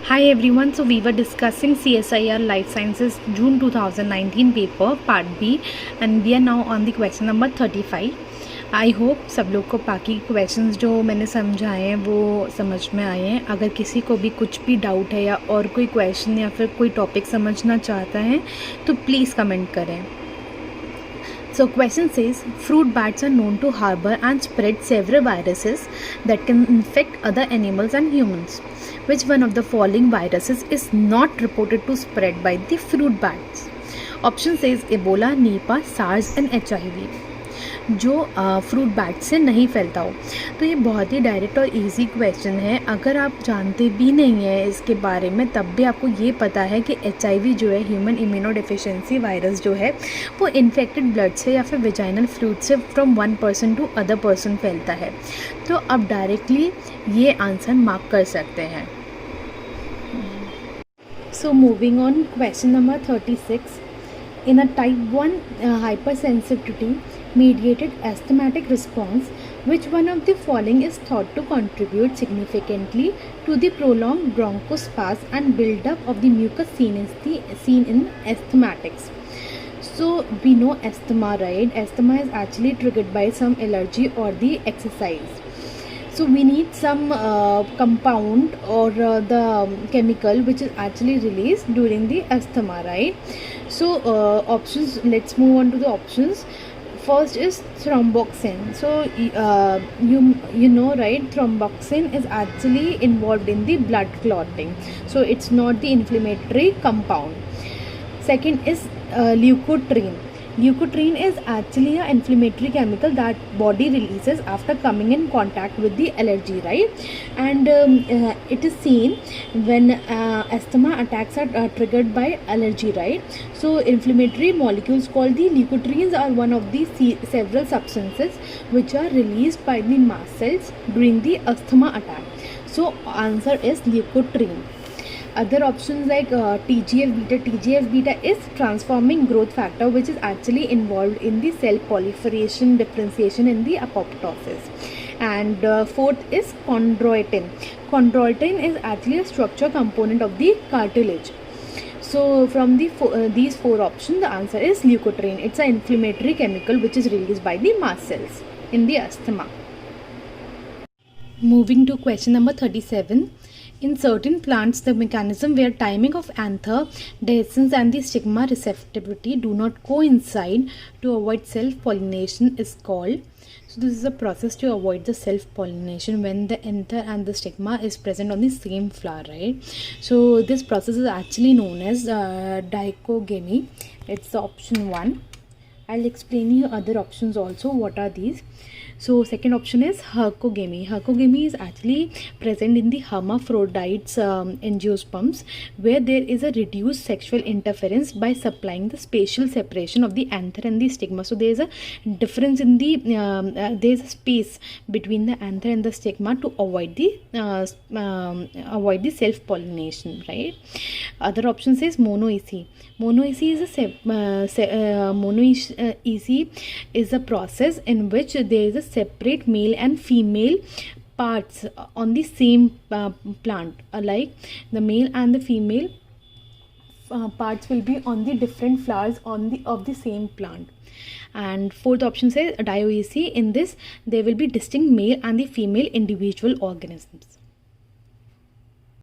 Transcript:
Hi everyone, so we were discussing CSIR Life Sciences June 2019 paper part B and we are now on the question number 35. I hope सब लोग को बाकी questions जो मैंने समझाए हैं वो समझ में आए हैं. अगर किसी को भी कुछ भी डाउट है या और कोई क्वेश्चन या फिर कोई टॉपिक समझना चाहता है तो प्लीज़ कमेंट करें. So question says, fruit bats are known to harbor and spread several viruses that can infect other animals and humans. Which one of the following viruses is not reported to spread by the fruit bats? Option says Ebola, Nipah, SARS and HIV. जो fruit bat से नहीं फैलता हो. तो ये बहुत ही direct और easy question है. अगर आप जानते भी नहीं हैं इसके बारे में तब भी आपको ये पता है कि HIV जो है ह्यूमन इम्यूनो डेफिशिएंसी वायरस जो है वो इन्फेक्टेड ब्लड से या फिर वेजाइनल फ्लूइड से from one person to other person फैलता है. तो आप डायरेक्टली ये आंसर मार्क कर सकते हैं. So moving on, question number 36. In a type 1 hypersensitivity mediated asthmatic response, which one of the following is thought to contribute significantly to the prolonged bronchospasm and buildup of the mucus seen in asthmatics? So we know asthma, right? Asthma is actually triggered by some allergy or the exercise. So we need some compound or the chemical which is actually released during the asthma, right? So options, let's move on to the options. First is thromboxane. So you know, right, thromboxane is actually involved in the blood clotting, so it's not the inflammatory compound. Second is leukotriene. Leukotriene is actually an inflammatory chemical that body releases after coming in contact with the allergy, right? And it is seen when asthma attacks are triggered by allergy, right? So inflammatory molecules called the leukotrienes are one of the several substances which are released by the mast cells during the asthma attack. So answer is leukotriene. Other options like TGF-beta. TGF-beta is transforming growth factor which is actually involved in the cell proliferation, differentiation in the apoptosis. And fourth is chondroitin. Chondroitin is actually a structure component of the cartilage. So from these four options, the answer is leukotriene. It's an inflammatory chemical which is released by the mast cells in the asthma. Moving to question number 37. In certain plants, the mechanism where timing of anther, dehiscence and the stigma receptivity do not coincide to avoid self-pollination is called. So this is a process to avoid the self-pollination when the anther and the stigma is present on the same flower, right? So this process is actually known as dichogamy. It's option 1. I'll explain you other options also. What are these? So second option is hercogamy. Hercogamy is actually present in the hermaphrodites angiosperms where there is a reduced sexual interference by supplying the spatial separation of the anther and the stigma. So there is a difference in the there is a space between the anther and the stigma to avoid the self pollination, right? Other option says monoecy. Monoecy is a process in which there is a separate male and female parts on the same plant. Like the male and the female parts will be on the different flowers of the same plant. And fourth option says dioecy. In this there will be distinct male and the female individual organisms.